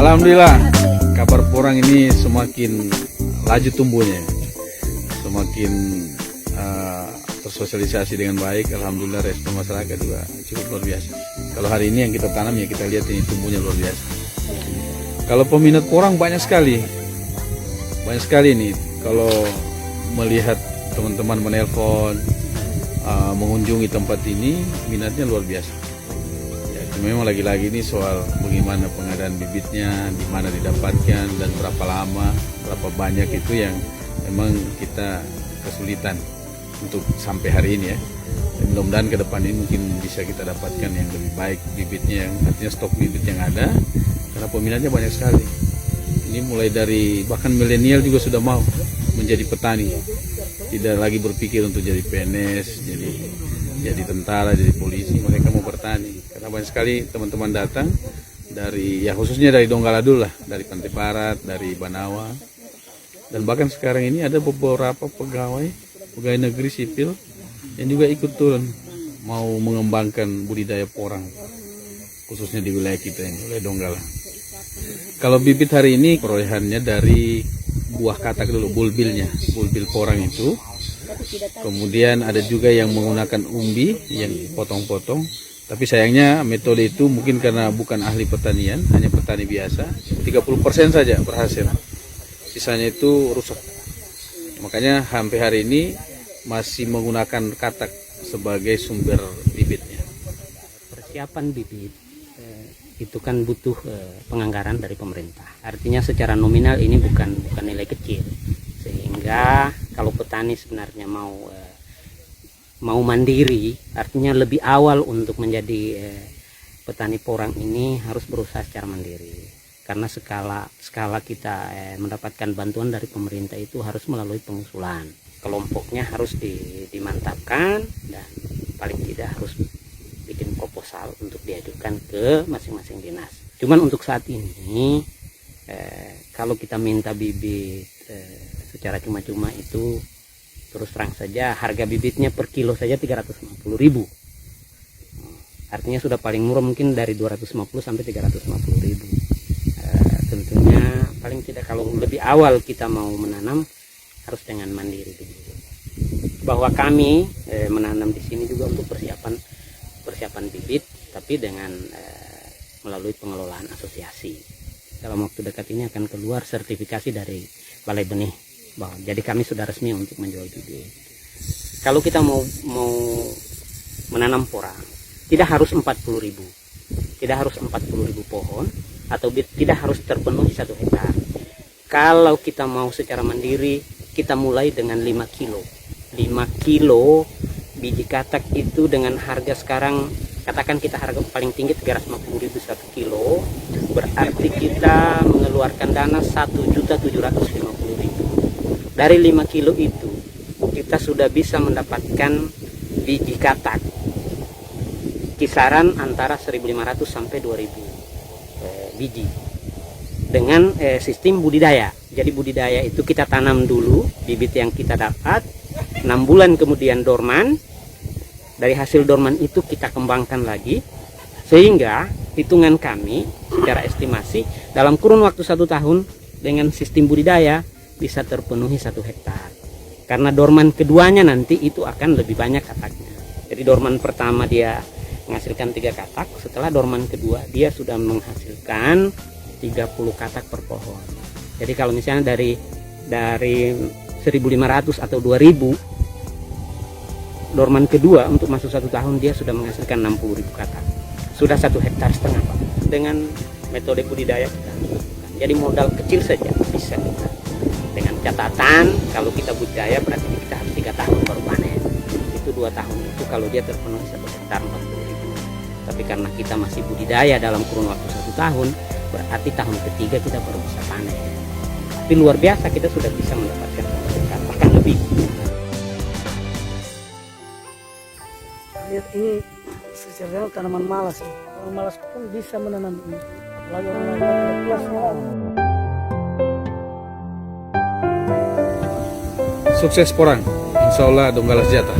Alhamdulillah, kabar porang ini semakin laju tumbuhnya, semakin tersosialisasi dengan baik. Alhamdulillah, respon masyarakat juga cukup luar biasa. Kalau hari ini yang kita tanam ya kita lihat ini tumbuhnya luar biasa. Kalau peminat porang banyak sekali nih. Kalau melihat teman-teman menelpon, mengunjungi tempat ini, minatnya luar biasa. Ya, itu memang lagi-lagi ini soal bagaimana pengadaan bibitnya, di mana didapatkan dan berapa lama, berapa banyak itu yang memang kita kesulitan untuk sampai hari ini ya. Dan mudah-mudahan ke depan ini mungkin bisa kita dapatkan yang lebih baik bibitnya, yang artinya stok bibit yang ada, karena peminatnya banyak sekali. Ini mulai dari bahkan milenial juga sudah mau menjadi petani, tidak lagi berpikir untuk jadi PNS, jadi tentara, jadi polisi. Mereka mau bertani karena banyak sekali teman-teman datang dari, ya khususnya dari Donggala dulu lah, dari Pantai Barat, dari Banawa, dan bahkan sekarang ini ada beberapa pegawai negeri sipil yang juga ikut turun mau mengembangkan budidaya porang khususnya di wilayah kita ini, wilayah Donggala. Kalau bibit hari ini perolehannya dari buah katak dulu, bulbil porang itu. Kemudian ada juga yang menggunakan umbi yang potong-potong. Tapi sayangnya metode itu mungkin karena bukan ahli pertanian, hanya petani biasa, 30% saja berhasil. Sisanya itu rusak. Makanya sampai hari ini masih menggunakan katak sebagai sumber bibitnya. Persiapan bibit itu kan butuh penganggaran dari pemerintah. Artinya secara nominal ini bukan nilai kecil. Sehingga kalau petani sebenarnya mau mandiri, artinya lebih awal untuk menjadi petani porang ini harus berusaha secara mandiri. Karena skala kita mendapatkan bantuan dari pemerintah itu harus melalui pengusulan. Kelompoknya harus dimantapkan dan paling tidak harus bikin proposal untuk diajukan ke masing-masing dinas. Cuman untuk saat ini kalau kita minta bibit secara cuma-cuma itu terus terang saja harga bibitnya per kilo saja 350.000. Artinya sudah paling murah mungkin dari 250 sampai 350.000. Tentunya paling tidak kalau lebih awal kita mau menanam harus dengan mandiri dulu. Bahwa kami menanam di sini juga untuk persiapan bibit, tapi dengan melalui pengelolaan asosiasi. Dalam waktu dekat ini akan keluar sertifikasi dari Balai Benih bahwa jadi kami sudah resmi untuk menjual bibit. Kalau kita mau menanam porang, tidak harus 40.000, tidak harus 40.000 pohon, atau tidak harus terpenuhi 1 hektar. Kalau kita mau secara mandiri, kita mulai dengan 5 kilo. 5 kilo biji katak itu dengan harga sekarang, katakan kita harga paling tinggi 350.000 1 kilo, berarti kita mengeluarkan dana 1.750.000. Dari 5 kilo itu, kita sudah bisa mendapatkan biji katak kisaran antara 1.500 sampai 2.000 biji dengan sistem budidaya. Jadi budidaya itu kita tanam dulu bibit yang kita dapat, 6 bulan kemudian dorman. Dari hasil dorman itu kita kembangkan lagi, sehingga hitungan kami secara estimasi dalam kurun waktu 1 tahun dengan sistem budidaya bisa terpenuhi 1 hektar. Karena dorman keduanya nanti itu akan lebih banyak kataknya. Jadi dorman pertama dia menghasilkan 3 katak, setelah dorman kedua dia sudah menghasilkan 30 katak per pohon. Jadi kalau misalnya dari 1.500 atau 2.000 dorman kedua untuk masuk 1 tahun dia sudah menghasilkan 60.000 katak. Sudah 1,5 hektar Pak. Dengan metode budidaya kita lakukan. Jadi modal kecil saja bisa kita. Dengan catatan kalau kita budidaya berarti kita harus 3 tahun baru panen. Itu 2 tahun itu kalau dia terpenuhi 1 hektar 40.000. Tapi karena kita masih budidaya dalam kurun waktu 1 tahun, berarti tahun ketiga kita baru bisa panen. Tapi luar biasa kita sudah bisa mendapatkan 1 hektar, bahkan lebih. Lihat ini secara tanaman malas. Orang malas pun bisa menanam ini. Apalagi orang lain kelas. Sukses porang, insya Allah Donggala sejahtera.